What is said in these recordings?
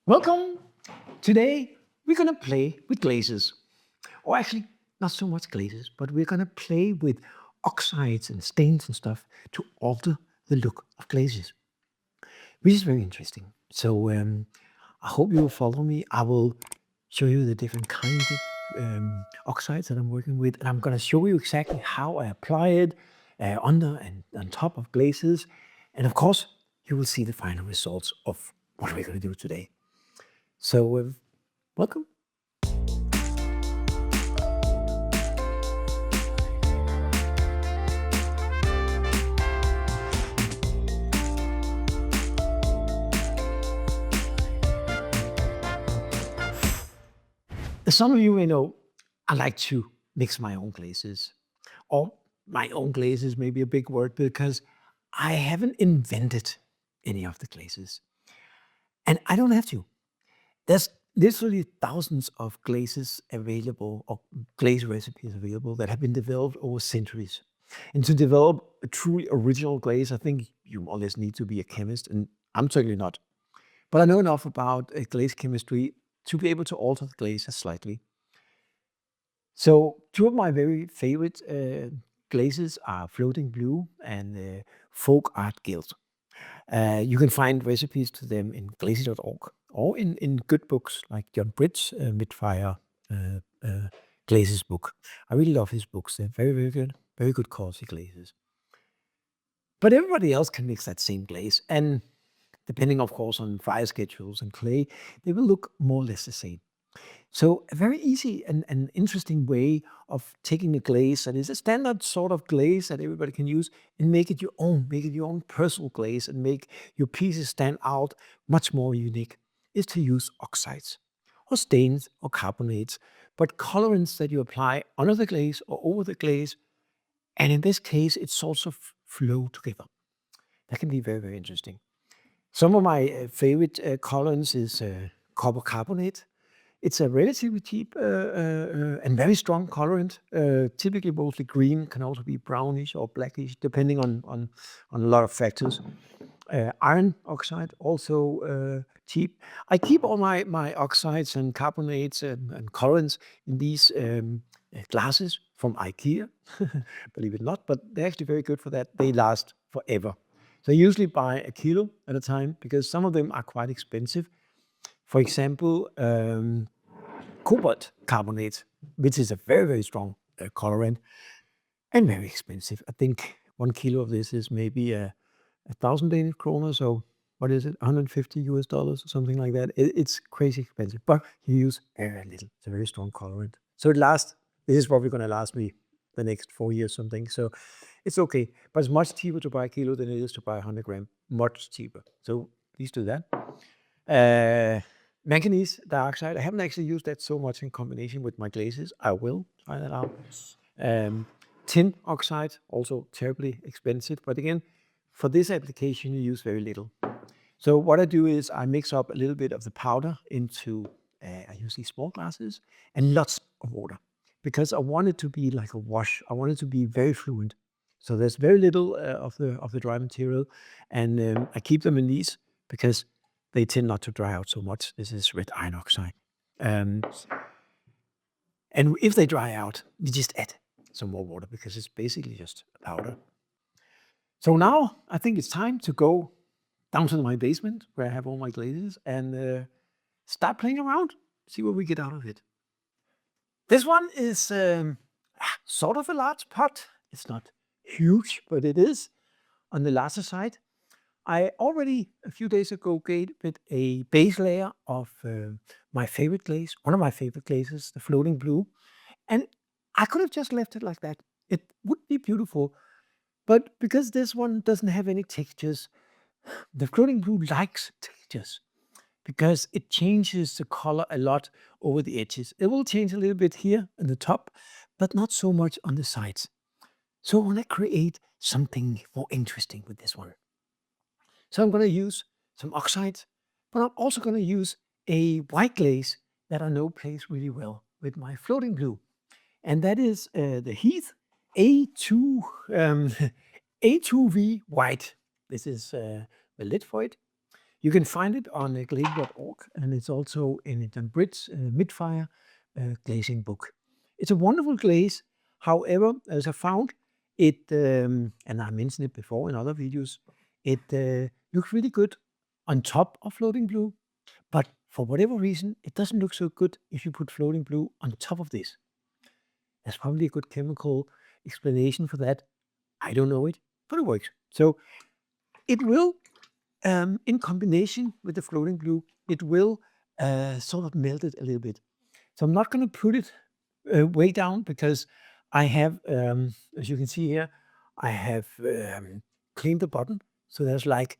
Welcome! Today we're going to play with glazes. Or actually, not so much glazes, but we're going to play with oxides and stains and stuff to alter the look of glazes, which is very interesting. So I hope you will follow me. I will show you the different kinds of oxides that I'm working with, and I'm going to show you exactly how I apply it under and on top of glazes. And of course, you will see the final results of what we're going to do today. So welcome. As some of you may know, I like to mix my own glazes. Or my own glazes may be a big word because I haven't invented any of the glazes. And I don't have to. There's literally thousands of glazes available, or glaze recipes available that have been developed over centuries. And to develop a truly original glaze, I think you more or less need to be a chemist, and I'm certainly not. But I know enough about glaze chemistry to be able to alter the glaze slightly. So two of my very favorite glazes are Floating Blue and Folk Art Guild. You can find recipes to them in glaze.org or in good books like John Britt's Midfire Glazes book. I really love his books. They're very good quality glazes. But everybody else can mix that same glaze, and depending, of course, on fire schedules and clay, they will look more or less the same. So a very easy and interesting way of taking a glaze that is a standard sort of glaze that everybody can use and make it your own personal glaze and make your pieces stand out much more unique, is to use oxides or stains or carbonates, but colorants that you apply under the glaze or over the glaze. And in this case, it's also flow together. That can be very interesting. Some of my favorite colorants is copper carbonate. It's a relatively cheap and very strong colorant, typically mostly green, can also be brownish or blackish, depending on a lot of factors. Iron oxide, also cheap. I keep all my oxides and carbonates and colorants in these glasses from IKEA, believe it or not, but they're actually very good for that. They last forever. So I usually buy a kilo at a time because some of them are quite expensive. For example, cobalt carbonate, which is a very strong colorant and very expensive. I think 1 kilo of this is maybe 1,000 Danish kroner. So what is it, $150 or something like that? It's crazy expensive, but you use very little. It's a very strong colorant. So it lasts. This is probably going to last me the next 4 years, something. So it's okay. But it's much cheaper to buy a kilo than it is to buy 100 gram. Much cheaper. So please do that. Manganese dioxide. I haven't actually used that so much in combination with my glazes. I will try that out. Tin oxide, also terribly expensive. But again, for this application, you use very little. So what I do is I mix up a little bit of the powder into, I use these small glasses, and lots of water. Because I want it to be like a wash. I want it to be very fluent. So there's very little of the dry material. And I keep them in these because they tend not to dry out so much. This is red iron oxide. And if they dry out, you just add some more water because it's basically just a powder. So now I think it's time to go down to my basement where I have all my glazes and start playing around, see what we get out of it. This one is sort of a large pot. It's not huge, but it is on the larger side. I already, a few days ago, gave it a base layer of my favorite glaze, one of my favorite glazes, the Floating Blue. And I could have just left it like that. It would be beautiful. But because this one doesn't have any textures, the Floating Blue likes textures because it changes the color a lot over the edges. It will change a little bit here in the top, but not so much on the sides. So I want to create something more interesting with this one. So I'm going to use some oxides, but I'm also going to use a white glaze that I know plays really well with my Floating Blue. And that is the Heath A2, A2V White. This is the lid for it. You can find it on glaze.org, and it's also in it on Brit's Midfire glazing book. It's a wonderful glaze. However, as I found it, and I mentioned it before in other videos, it looks really good on top of floating blue, but for whatever reason, it doesn't look so good if you put floating blue on top of this. There's probably a good chemical explanation for that. I don't know it, but it works. So it will, in combination with the floating blue, it will sort of melt it a little bit. So I'm not going to put it way down because I have, as you can see here, I have cleaned the bottom. So there's like,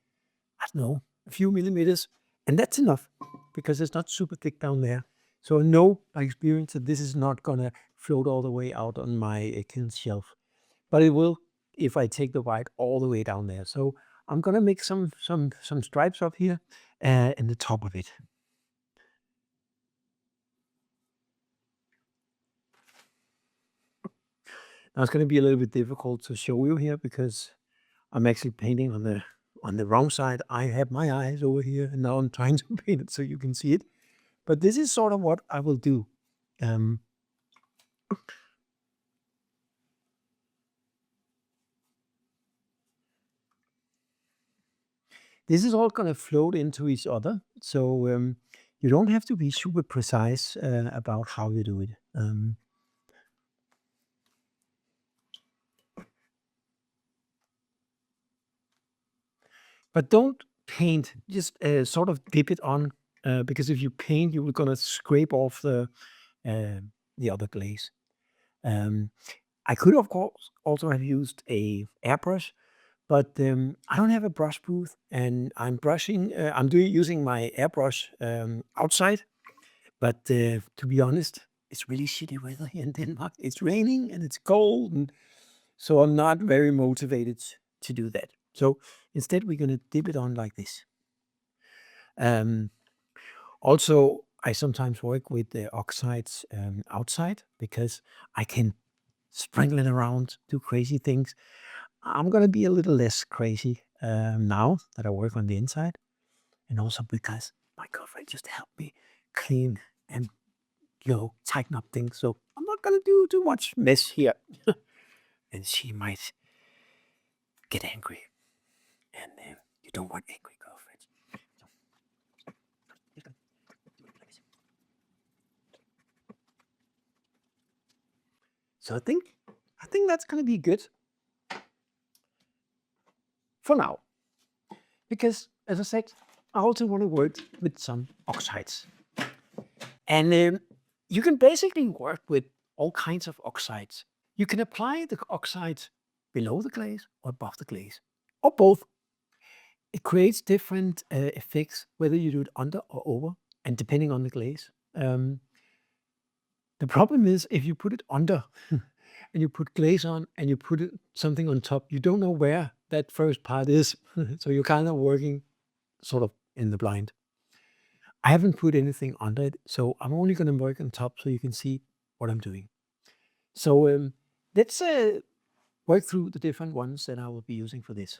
I don't know, a few millimeters, and that's enough because it's not super thick down there. So I know by experience that this is not going to float all the way out on my kiln shelf, but it will if I take the white all the way down there. So I'm going to make some stripes up here in the top of it. Now it's going to be a little bit difficult to show you here because I'm actually painting on the wrong side. I have my eyes over here, and now I'm trying to paint it so you can see it. But this is sort of what I will do. This is all going to float into each other, so you don't have to be super precise about how you do it. But don't paint, just sort of dip it on, because if you paint, you're going to scrape off the other glaze. I could, of course, also have used a airbrush, but I don't have a brush booth, and I'm brushing. I'm using my airbrush outside. But to be honest, it's really shitty weather here in Denmark. It's raining and it's cold, and so I'm not very motivated to do that. So instead, we're going to dip it on like this. Also, I sometimes work with the oxides outside because I can sprinkle it around, do crazy things. I'm going to be a little less crazy now that I work on the inside. And also because my girlfriend just helped me clean and tighten up things. So I'm not going to do too much mess here. And she might get angry. And you don't want angry girlfriends. So I think that's going to be good for now. Because, as I said, I also want to work with some oxides. And you can basically work with all kinds of oxides. You can apply the oxides below the glaze or above the glaze, or both. It creates different effects, whether you do it under or over, and depending on the glaze. The problem is if you put it under and you put glaze on and you put something on top, you don't know where that first part is. So you're kind of working sort of in the blind. I haven't put anything under it, so I'm only going to work on top so you can see what I'm doing. So let's work through the different ones that I will be using for this.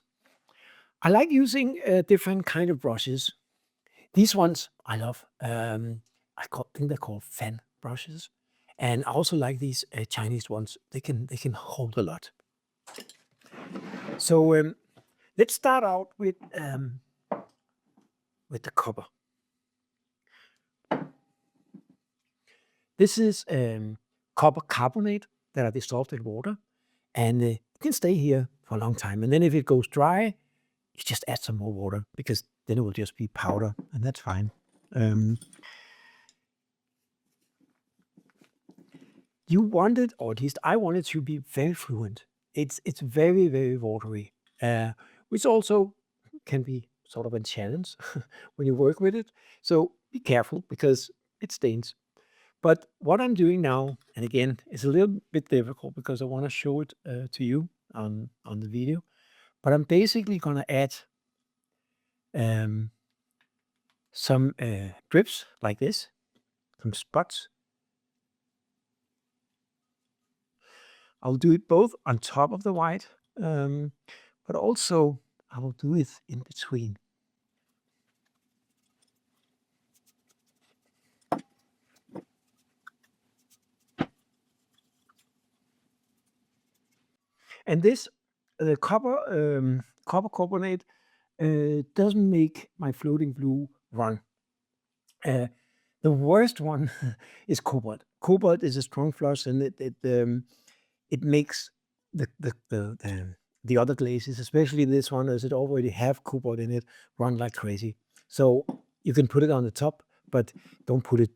I like using different kind of brushes. These ones I love. I think they're called fan brushes, and I also like these Chinese ones. They can hold a lot. So let's start out with the copper. This is copper carbonate that are dissolved in water, and it can stay here for a long time. And then if it goes dry, you just add some more water because then it will just be powder, and that's fine. You want it, or at least I want it to be very fluent. It's very, very watery, which also can be sort of a challenge when you work with it. So be careful because it stains. But what I'm doing now, and again, it's a little bit difficult because I want to show it to you on the video, but I'm basically going to add some drips like this, some spots. I'll do it both on top of the white, but also I will do it in between. And this, the copper carbonate doesn't make my floating blue run. Uh, the worst one is cobalt. Cobalt is a strong flush, and it makes the other glazes, especially this one, as it already have cobalt in it, run like crazy. So you can put it on the top, but don't put it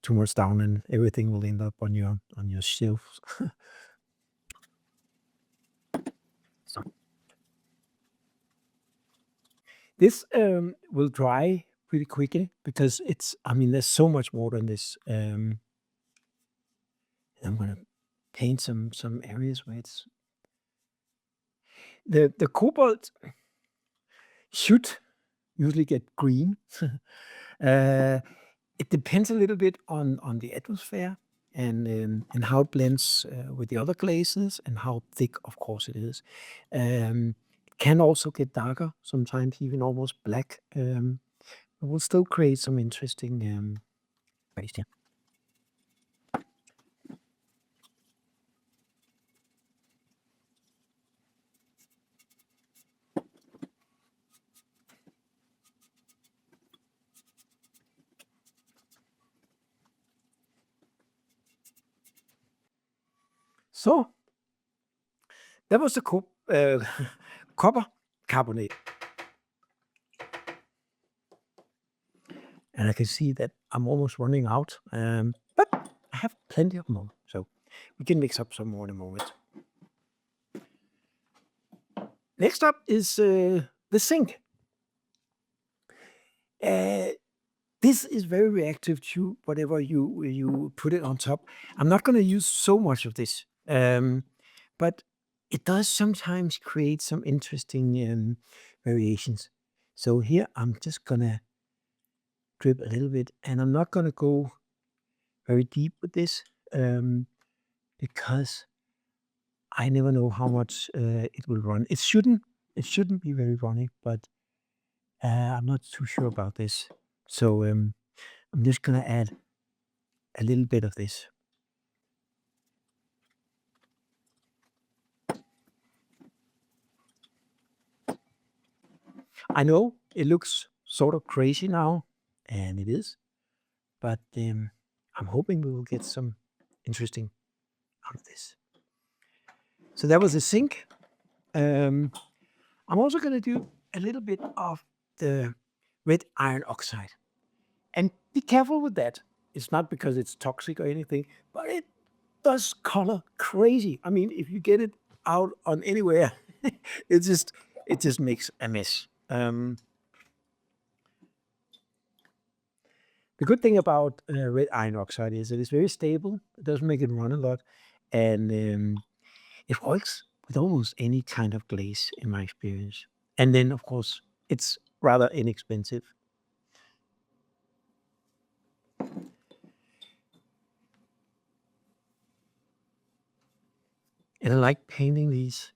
too much down, and everything will end up on your shelves. So this will dry pretty quickly because I mean, there's so much water in this. I'm gonna paint some areas where it's the cobalt should usually get green. It depends a little bit on the atmosphere and how it blends with the other glazes and how thick, of course, it is. It can also get darker, sometimes even almost black. It will still create some interesting ways. Yeah. So that was the copper carbonate. And I can see that I'm almost running out, but I have plenty of more, so we can mix up some more in a moment. Next up is the zinc. This is very reactive to whatever you put it on top. I'm not going to use so much of this, but it does sometimes create some interesting variations. So here I'm just going to drip a little bit, and I'm not going to go very deep with this because I never know how much it will run. It shouldn't be very runny, but I'm not too sure about this. So I'm just gonna add a little bit of this. I know it looks sort of crazy now, and it is, but I'm hoping we will get some interesting out of this. So that was the zinc. I'm also gonna do a little bit of the red iron oxide. And be careful with that. It's not because it's toxic or anything, but it does color crazy. I mean, if you get it out on anywhere, it just makes a mess. The good thing about red iron oxide is that it's very stable. It doesn't make it run a lot, and it works with almost any kind of glaze, in my experience. And then, of course, it's rather inexpensive. And I like painting these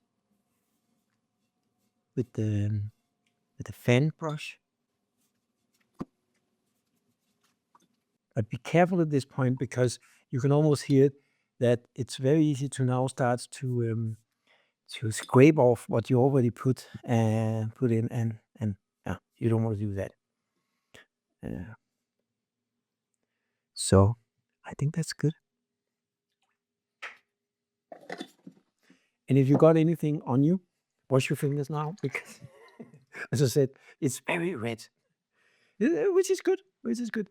with the fan brush. But be careful at this point because you can almost hear that it's very easy to now start to scrape off what you already put in, and yeah, you don't want to do that. Uh, so I think that's good. And if you got anything on you, wash your fingers now because, as I said, it's very red, which is good. Which is good.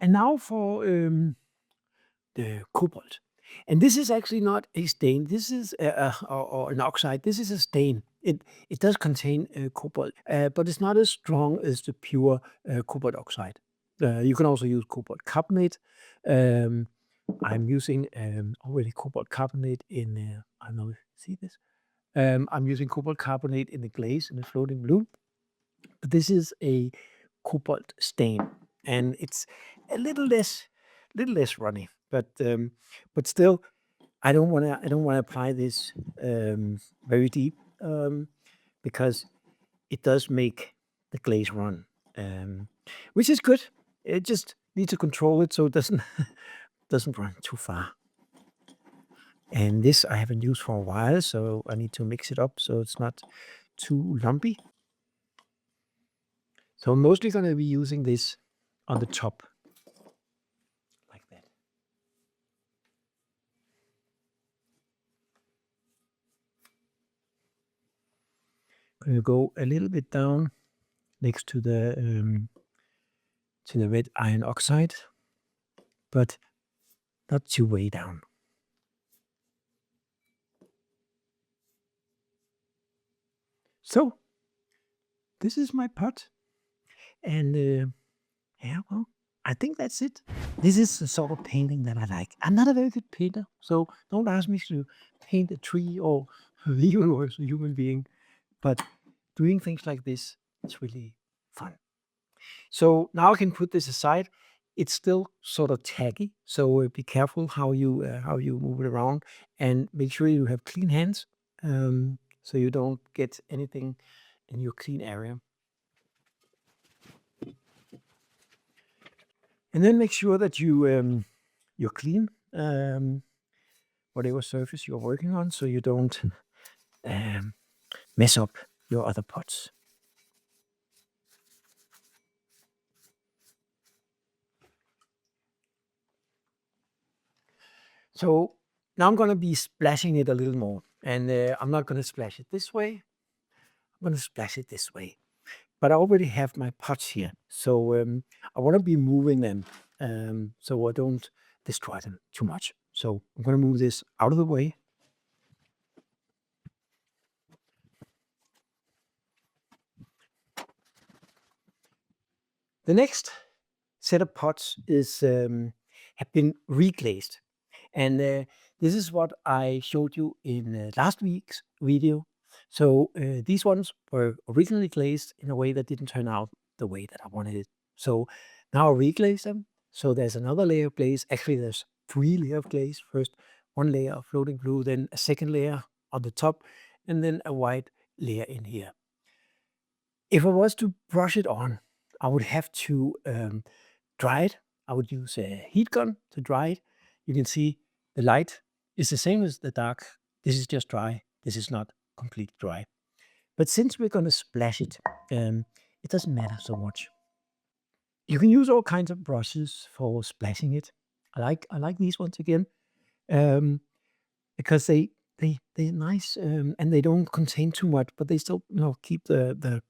And now for the cobalt. And this is actually not a stain. This is or an oxide. This is a stain. It does contain cobalt, but it's not as strong as the pure cobalt oxide. You can also use cobalt carbonate. Um, I'm using already cobalt carbonate in. I don't know if you see this. I'm using cobalt carbonate in the glaze in the floating blue. But this is a cobalt stain, and it's a little less runny. But still, I don't wanna apply this very deep because it does make the glaze run, which is good. It just need to control it so it doesn't doesn't run too far. And this I haven't used for a while, so I need to mix it up so it's not too lumpy. So I'm mostly going to be using this on the top, like that. I'm going to go a little bit down next to the red iron oxide, but not too way down. So this is my pot, and yeah, well, I think that's it. This is the sort of painting that I like. I'm not a very good painter, so don't ask me to paint a tree or even worse, a human being. But doing things like this, it's really fun. So now I can put this aside. It's still sort of tacky, so be careful how you move it around, and make sure you have clean hands, so you don't get anything in your clean area. And then make sure that you're clean, whatever surface you're working on, so you don't mess up your other pots. So now I'm going to be splashing it a little more, and I'm not going to splash it this way. I'm going to splash it this way. But I already have my pots here, so I want to be moving them so I don't destroy them too much. So I'm going to move this out of the way. The next set of pots is have been reglazed, and this is what I showed you in last week's video. So these ones were originally glazed in a way that didn't turn out the way that I wanted it. So now I reglaze them. So there's another layer of glaze. Actually, there's 3 layers of glaze. First, 1 layer of floating glue, then a second layer on the top, and then a white layer in here. If I was to brush it on, I would have to dry it. I would use a heat gun to dry it. You can see the light is the same as the dark. This is just dry. This is not completely dry. But since we're going to splash it, it doesn't matter so much. You can use all kinds of brushes for splashing it. I like these ones again because they're nice and they don't contain too much, but they still keep the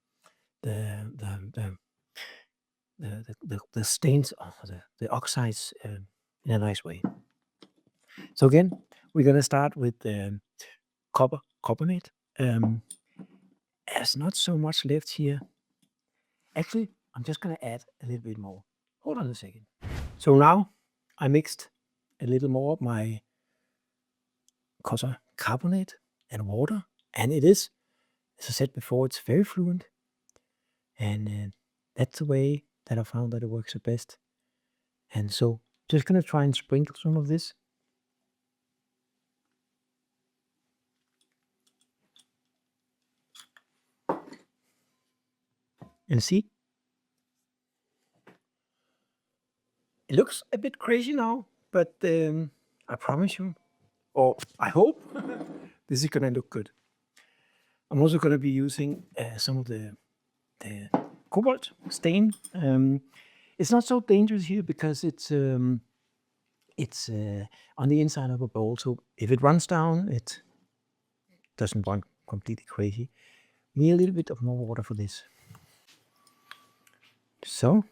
the stains of the oxides in a nice way. So again, we're going to start with carbonate. There's not so much left here. Actually, I'm just going to add a little bit more. Hold on a second. So now I mixed a little more of my carbonate and water, and it is, as I said before, it's very fluent, and that's the way that I found that it works the best. And so just going to try and sprinkle some of this. And see, it looks a bit crazy now, but I promise you, or I hope, this is going to look good. I'm also going to be using some of the cobalt stain. It's not so dangerous here because it's on the inside of a bowl, so if it runs down, it doesn't run completely crazy. We need a little bit of more water for this. So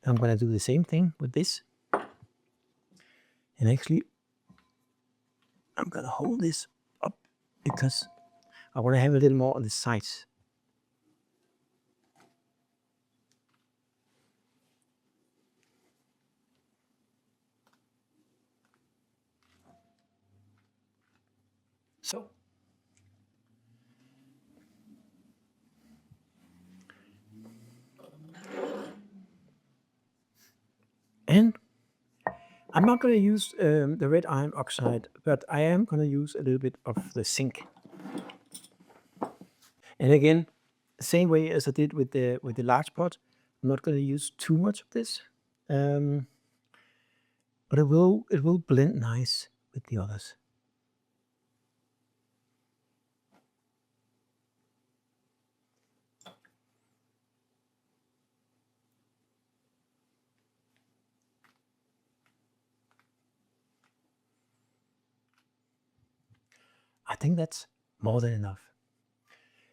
I'm going to do the same thing with this. And actually, I'm going to hold this up because I want to have a little more on the sides. So and I'm not going to use the red iron oxide, but I am going to use a little bit of the zinc. And again, same way as I did with the large pot, I'm not going to use too much of this, but it will blend nice. with the others. I think that's more than enough.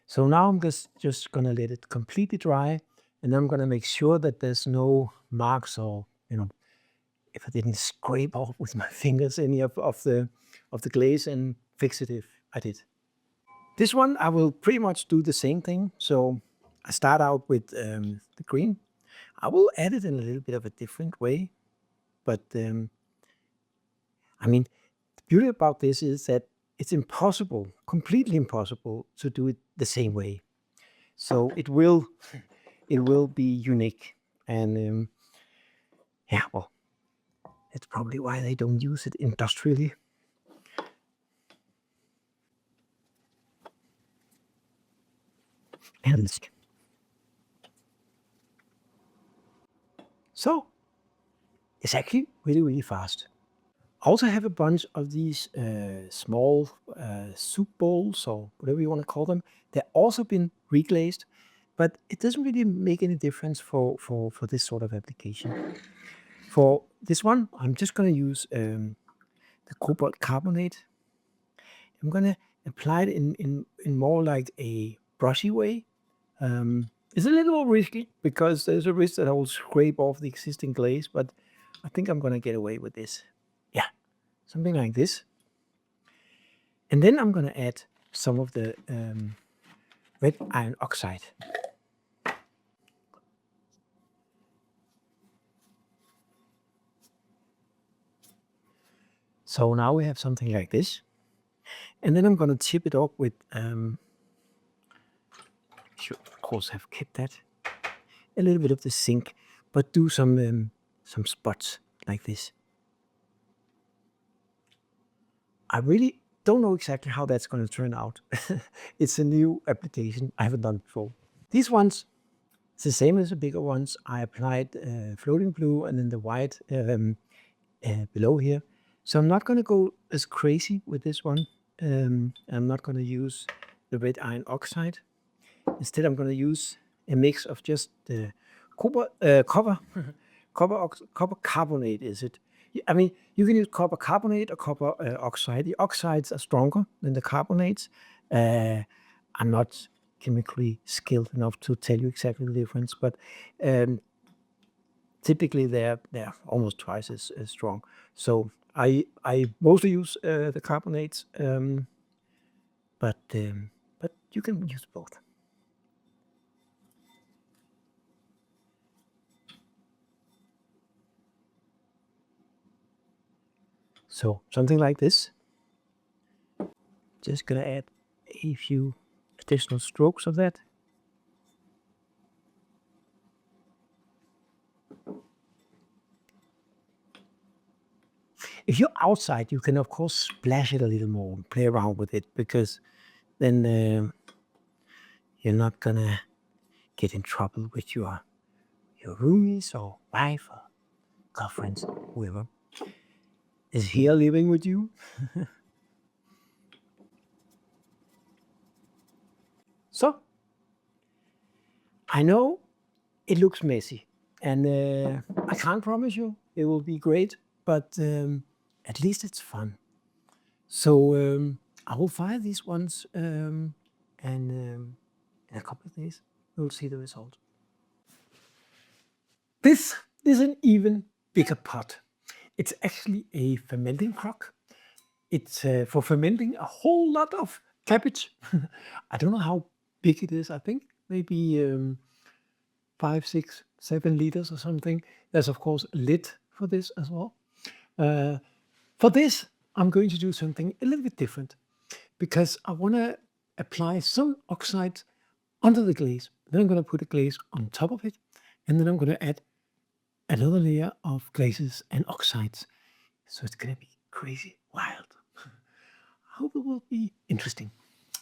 So now I'm just gonna let it completely dry, and I'm gonna make sure that there's no marks or, if I didn't scrape off with my fingers any of the glaze, and fix it if I did. This one I will pretty much do the same thing. So I start out with the green. I will add it in a little bit of a different way, but I mean, the beauty about this is that it's impossible, completely impossible, to do it the same way. So it will be unique, and yeah, well, that's probably why they don't use it industrially. And so it's actually really, really fast. I also have a bunch of these small soup bowls, or whatever you want to call them. They've also been reglazed, but it doesn't really make any difference for this sort of application. For this one, I'm just going to use the cobalt carbonate. I'm going to apply it in more like a brushy way. It's a little more risky because there's a risk that I will scrape off the existing glaze, but I think I'm going to get away with this. Yeah, something like this. And then I'm going to add some of the red iron oxide. So now we have something like this. And then I'm going to tip it up with, should of course have kept that, a little bit of the zinc, but do some spots like this. I really don't know exactly how that's going to turn out. It's a new application I haven't done before. These ones, it's the same as the bigger ones. I applied floating blue and then the white below here. So I'm not going to go as crazy with this one. I'm not going to use the red iron oxide. Instead, I'm going to use a mix of just the copper carbonate, is it? I mean, you can use copper carbonate or copper oxide. The oxides are stronger than the carbonates. I'm not chemically skilled enough to tell you exactly the difference, but typically they're almost twice as strong. So I mostly use the carbonates, but you can use both. So something like this. Just gonna add a few additional strokes of that. If you're outside, you can of course splash it a little more and play around with it, because then you're not gonna get in trouble with your roomies or wife or girlfriends, whoever is here living with you. So I know it looks messy, and I can't promise you it will be great, but at least it's fun. So I will fire these ones, and in a couple of days we'll see the result. This is an even bigger pot. It's actually a fermenting crock. It's for fermenting a whole lot of cabbage. I don't know how big it is. I think maybe 5, 6, 7 liters or something. There's of course a lid for this as well. For this, I'm going to do something a little bit different, because I want to apply some oxide under the glaze. Then I'm going to put a glaze on top of it, and then I'm going to add another layer of glazes and oxides. So it's going to be crazy wild. I hope it will be interesting.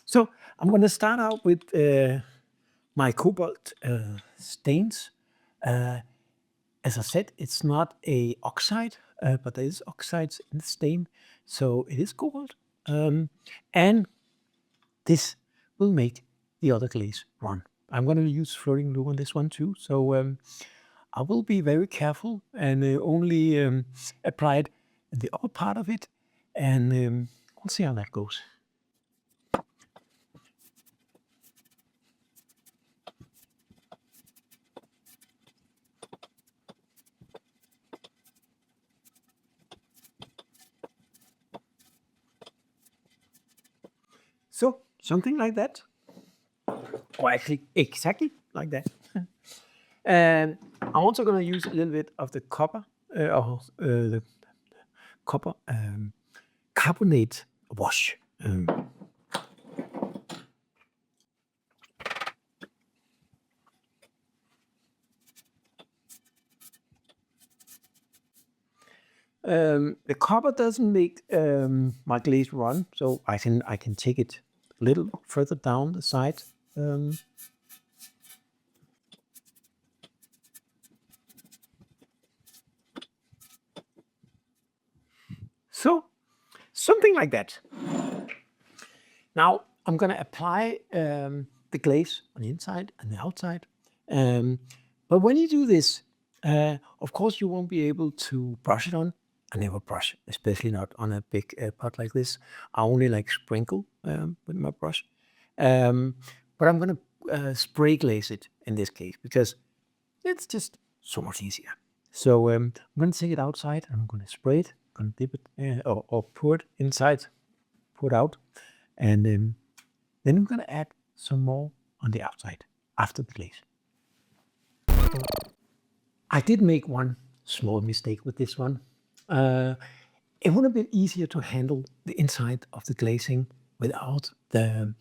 So I'm going to start out with my cobalt stains. as I said, it's not a oxide, but there is oxides in the stain, so it is gold. And this will make the other glaze run. I'm going to use floating glue on this one too, so I will be very careful and only apply it in the upper part of it, and we'll see how that goes. So, something like that. Or actually, exactly like that. And I'm also going to use a little bit of the copper, the copper carbonate wash. The copper doesn't make my glaze run, so I can take it a little further down the side. So something like that. Now I'm going to apply the glaze on the inside and the outside. But when you do this, of course you won't be able to brush it on. I never brush, especially not on a big pot like this. I only like sprinkle with my brush. But I'm going to spray glaze it in this case because it's just so much easier. So I'm going to take it outside and I'm going to spray it. I'm going to dip it or pour it inside, pour it out. And then I'm going to add some more on the outside after the glaze. I did make one small mistake with this one. It would have been easier to handle the inside of the glazing without the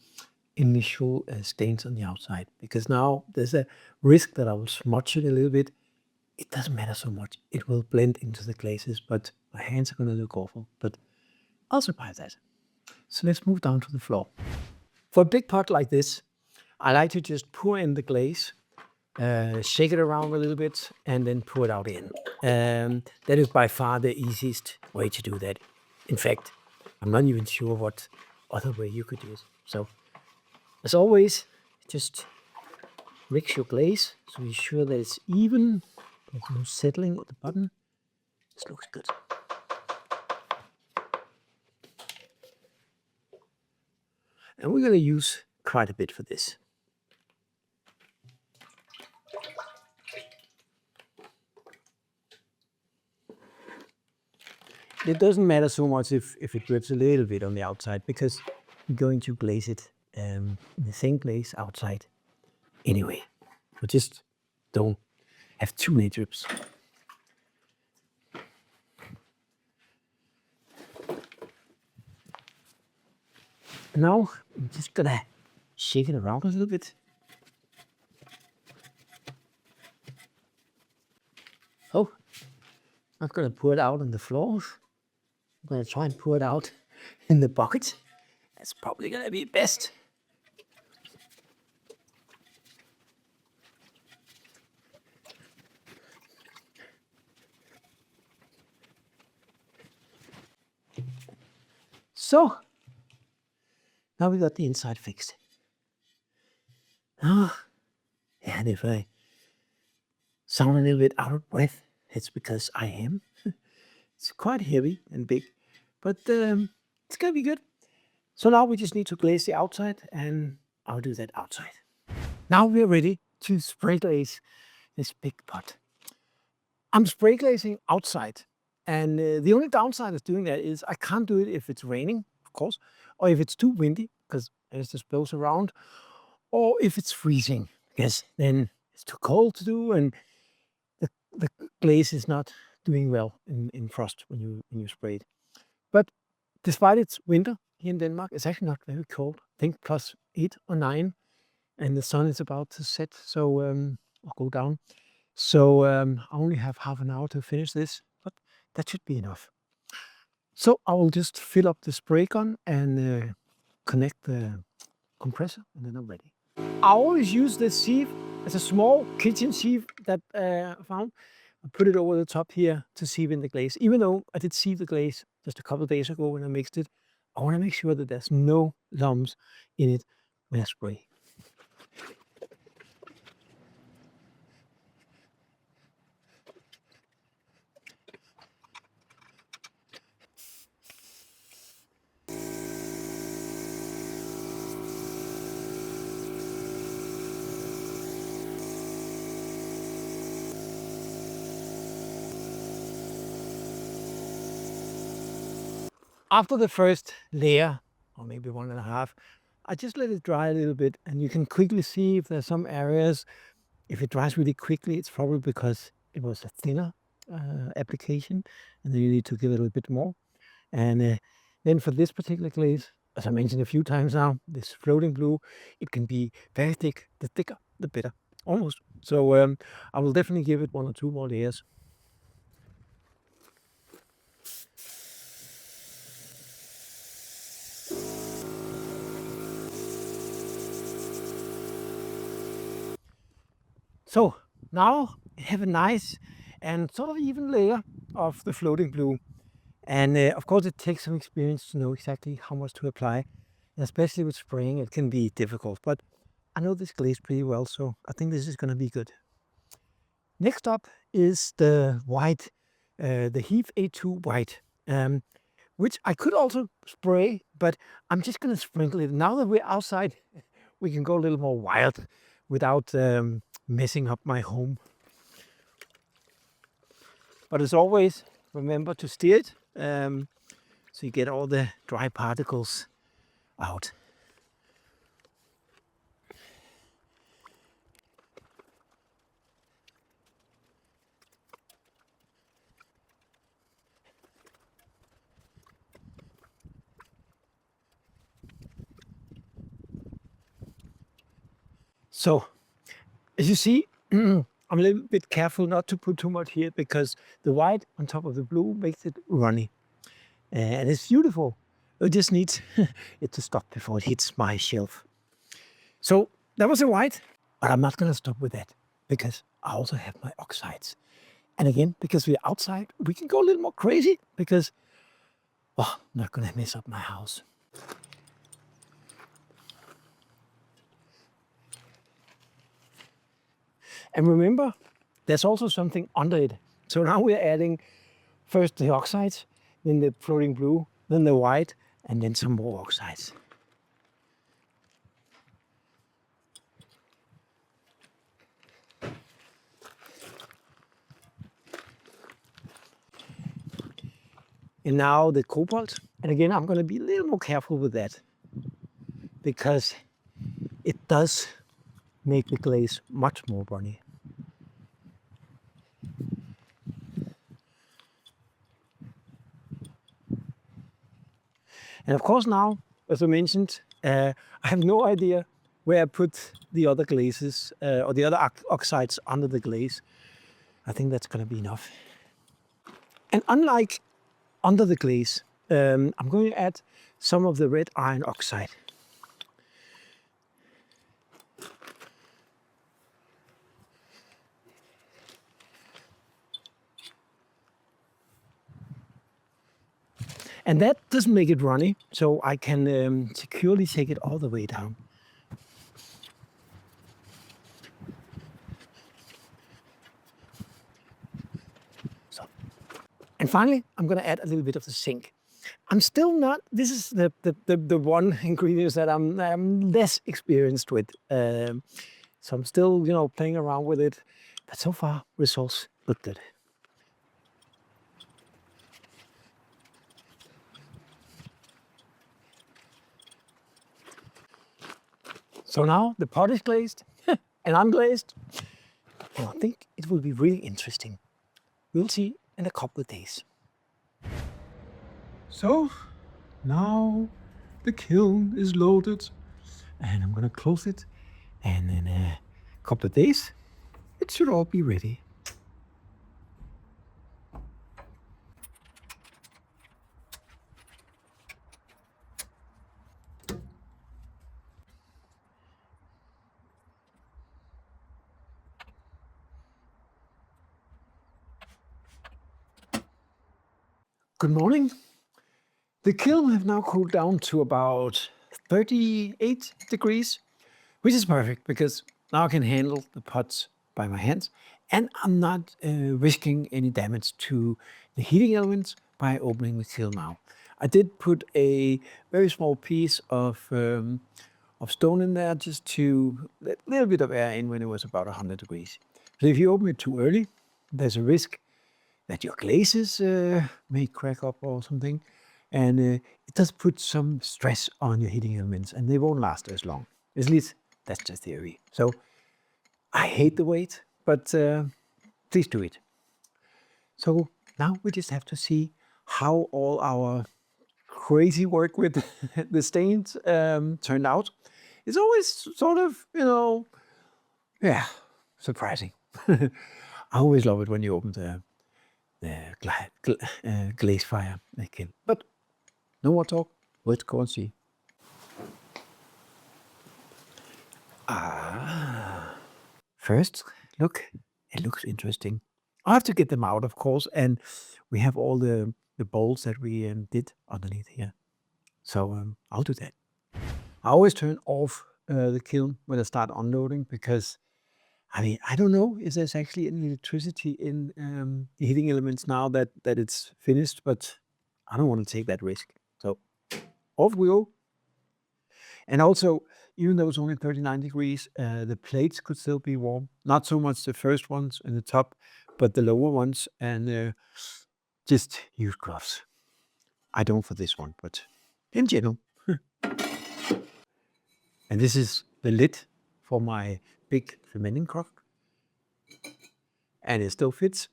initial stains on the outside, because now there's a risk that I will smudge it a little bit. It doesn't matter so much. It will blend into the glazes, but my hands are going to look awful, but I'll survive that. So let's move down to the floor. For a big pot like this, I like to just pour in the glaze, shake it around a little bit, and then pour it out in. That is by far the easiest way to do that. In fact, I'm not even sure what other way you could use. So, as always, just mix your glaze so you're sure that it's even. There's no settling at the bottom. This looks good. And we're going to use quite a bit for this. It doesn't matter so much if it drips a little bit on the outside, because we're going to glaze it in the same glaze outside anyway. But just don't have too many drips. Now I'm just gonna shake it around a little bit. Oh, I'm gonna pour it out on the floor. I'm gonna try and pour it out in the bucket. That's probably gonna be best. So, now we got the inside fixed. Oh, and if I sound a little bit out of breath, it's because I am. It's quite heavy and big, but it's gonna be good. So now we just need to glaze the outside, and I'll do that outside. Now we're ready to spray glaze this big pot. I'm spray glazing outside, and the only downside of doing that is I can't do it if it's raining, of course, or if it's too windy, because it just blows around, or if it's freezing, because then it's too cold to do, and the glaze is not doing well in frost when you spray it. But despite it's winter here in Denmark, it's actually not very cold. I think +8 or 9, and the sun is about to set, so or go down. So I only have half an hour to finish this, but that should be enough. So I will just fill up the spray gun and connect the compressor, and then I'm ready. I always use this sieve as a small kitchen sieve that I found. I put it over the top here to sieve in the glaze. Even though I did sieve the glaze just a couple of days ago when I mixed it, I want to make sure that there's no lumps in it when I spray. After the first layer, or maybe 1.5, I just let it dry a little bit, and you can quickly see if there's some areas. If it dries really quickly, it's probably because it was a thinner application, and then you need to give it a little bit more. And then for this particular glaze, as I mentioned a few times now, this floating blue, it can be very thick. The thicker, the better, almost. So I will definitely give it 1 or 2 more layers. So now I have a nice and sort of even layer of the floating blue. And of course, it takes some experience to know exactly how much to apply. And especially with spraying, it can be difficult. But I know this glaze pretty well, so I think this is going to be good. Next up is the white, the Heath A2 white, which I could also spray, but I'm just going to sprinkle it. Now that we're outside, we can go a little more wild without messing up my home. But as always, remember to stir it so you get all the dry particles out. So, as you see, I'm a little bit careful not to put too much here because the white on top of the blue makes it runny. And it's beautiful. It just needs it to stop before it hits my shelf. So that was a white, but I'm not going to stop with that because I also have my oxides. And again, because we're outside, we can go a little more crazy because, oh, I'm not going to mess up my house. And remember, there's also something under it. So now we're adding first the oxides, then the floating blue, then the white, and then some more oxides. And now the cobalt. And again, I'm going to be a little more careful with that because it does make the glaze much more runny. And of course now, as I mentioned, I have no idea where I put the other glazes or the other oxides under the glaze. I think that's going to be enough. And unlike under the glaze, I'm going to add some of the red iron oxide. And that doesn't make it runny, so I can securely take it all the way down. So. And finally, I'm going to add a little bit of the zinc. I'm still not, this is the one ingredient that I'm less experienced with. So I'm still, playing around with it. But so far, results look good. So now the pot is glazed and I'm glazed. And I think it will be really interesting. We'll see in a couple of days. So now the kiln is loaded and I'm gonna close it, and in a couple of days it should all be ready. Good morning. The kiln have now cooled down to about 38 degrees, which is perfect because now I can handle the pots by my hands and I'm not risking any damage to the heating elements by opening the kiln now. I did put a very small piece of stone in there just to let a little bit of air in when it was about 100 degrees. So if you open it too early, there's a risk that your glazes may crack up or something. And it does put some stress on your heating elements and they won't last as long. At least that's just theory. So I hate the wait, but please do it. So now we just have to see how all our crazy work with the stains turned out. It's always sort of, yeah, surprising. I always love it when you open the glaze fire again. But no more talk. Let's go and see. First, look, it looks interesting. I have to get them out, of course, and we have all the bowls that we did underneath here. So I'll do that. I always turn off the kiln when I start unloading because, I mean, I don't know if there's actually any electricity in the heating elements now that it's finished, but I don't want to take that risk. So off we go. And also, even though it's only 39 degrees, the plates could still be warm. Not so much the first ones in the top, but the lower ones. And just use gloves. I don't for this one, but in general. And this is the lid for my big fermenting crock. And it still fits.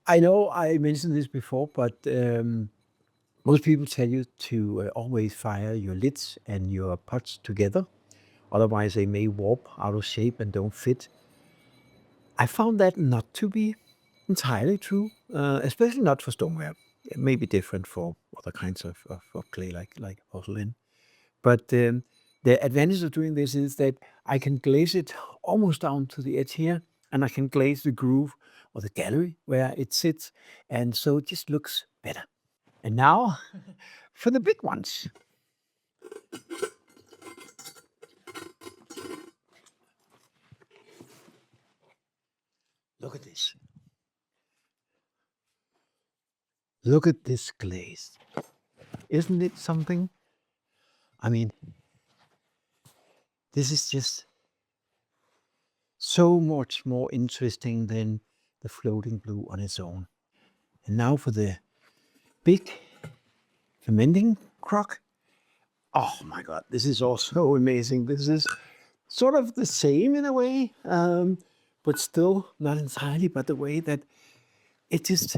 I know I mentioned this before, but most people tell you to always fire your lids and your pots together. Otherwise, they may warp out of shape and don't fit. I found that not to be entirely true, especially not for stoneware. It may be different for other kinds of clay, like porcelain. But the advantage of doing this is that I can glaze it almost down to the edge here, and I can glaze the groove or the gallery where it sits, and so it just looks better. And now for the big ones. Look at this. Look at this glaze. Isn't it something? I mean, this is just so much more interesting than the floating blue on its own. And now for the big fermenting crock. Oh my God, this is also amazing. This is sort of the same in a way, but still not entirely, but the way that it just,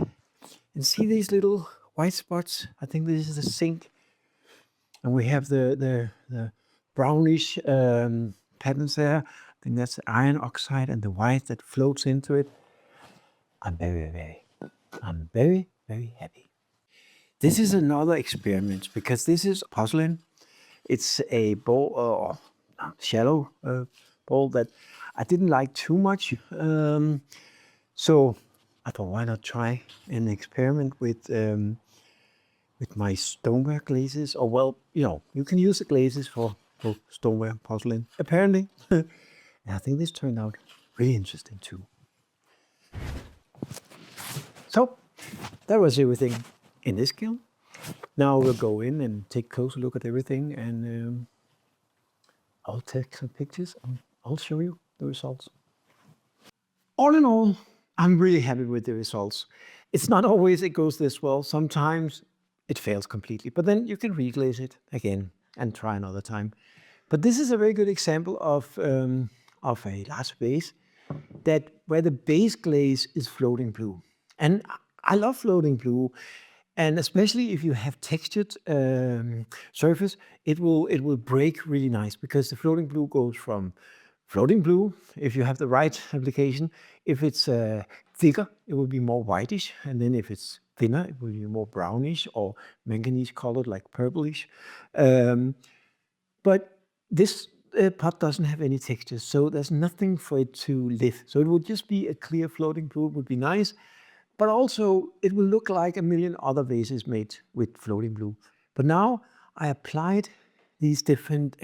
and see these little white spots? I think this is the sink. And we have the brownish patterns there. I think that's the iron oxide and the white that floats into it. I'm very happy. This is another experiment because this is porcelain. It's a bowl or shallow bowl that I didn't like too much. So I thought, why not try an experiment with my stoneware glazes? Or well, you can use the glazes for stoneware, porcelain, apparently. And I think this turned out really interesting too. So that was everything in this kiln. Now we'll go in and take a closer look at everything, and I'll take some pictures and I'll show you the results. All in all, I'm really happy with the results. It's not always it goes this well. Sometimes it fails completely, but then you can reglaze it again and try another time. But this is a very good example of a large vase where the base glaze is floating blue. And I love floating blue. And especially if you have textured surface, it will break really nice because the floating blue goes from floating blue, if you have the right application. If it's thicker, it will be more whitish. And then if it's thinner, it will be more brownish or manganese colored, like purplish. But this pot doesn't have any texture, so there's nothing for it to lift. So it would just be a clear floating blue, would be nice. but also it will look like a million other vases made with floating blue. But now I applied these different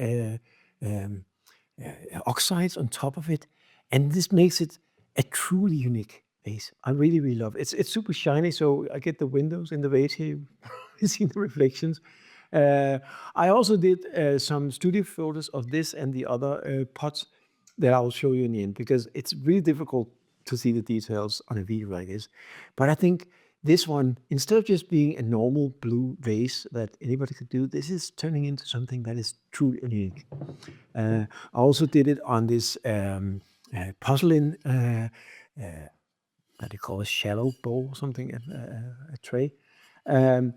oxides on top of it, and this makes it a truly unique vase. I really, really love it. It's super shiny, so I get the windows in the vase here. You see the reflections. I also did some studio photos of this and the other pots that I will show you in the end, because it's really difficult to see the details on a video like this. But I think this one, instead of just being a normal blue vase that anybody could do, this is turning into something that is truly unique. I also did it on this porcelain, what do you call a shallow bowl or something, a tray. I'm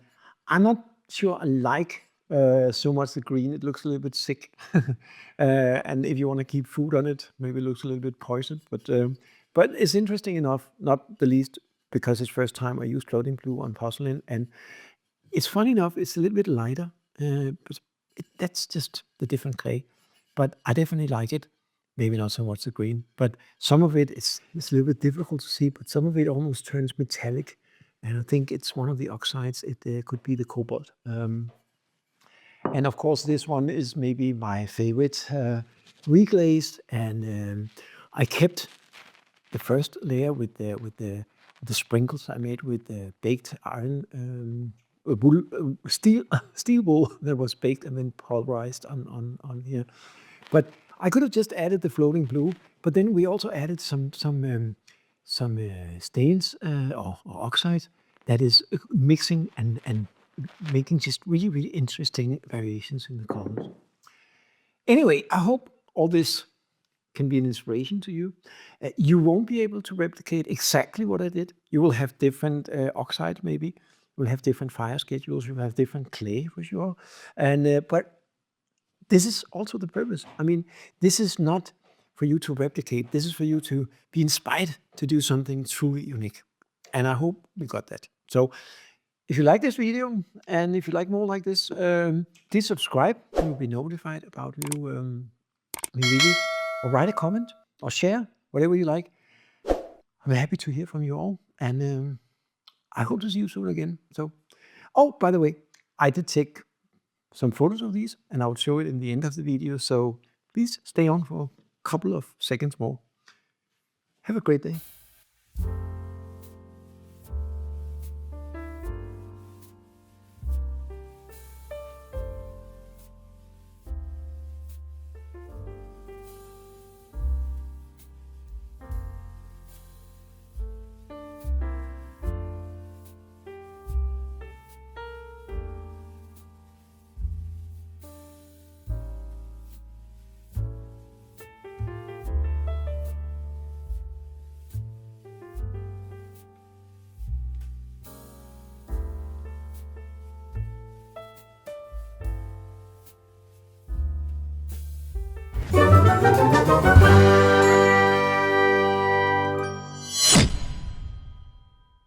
not sure I like so much the green. It looks a little bit sick. And if you want to keep food on it, maybe it looks a little bit poisoned. But it's interesting enough, not the least because it's first time I use floating blue on porcelain. And it's funny enough, it's a little bit lighter, but that's just the different clay. But I definitely like it. Maybe not so much the green, but some of it is a little bit difficult to see, but some of it almost turns metallic. And I think it's one of the oxides. It could be the cobalt. And of course, this one is maybe my favorite, reglazed. And I kept the first layer with the sprinkles I made with the baked iron steel wool that was baked and then pulverized on here. But I could have just added the floating blue, but then we also added some stains or oxides that is mixing and making just really, really interesting variations in the colors. Anyway, I hope all this can be an inspiration to you. You won't be able to replicate exactly what I did. You will have different oxides, maybe. You will have different fire schedules. You will have different clay for sure. And but this is also the purpose. I mean, this is not for you to replicate. This is for you to be inspired to do something truly unique. And I hope we got that. So if you like this video and if you like more like this, please subscribe. You'll be notified about new videos. Or write a comment or share, whatever you like. I'm happy to hear from you all. And I hope to see you soon again. So, oh, by the way, I did take some photos of these and I'll show it in the end of the video. So please stay on for a couple of seconds more. Have a great day. Thank you.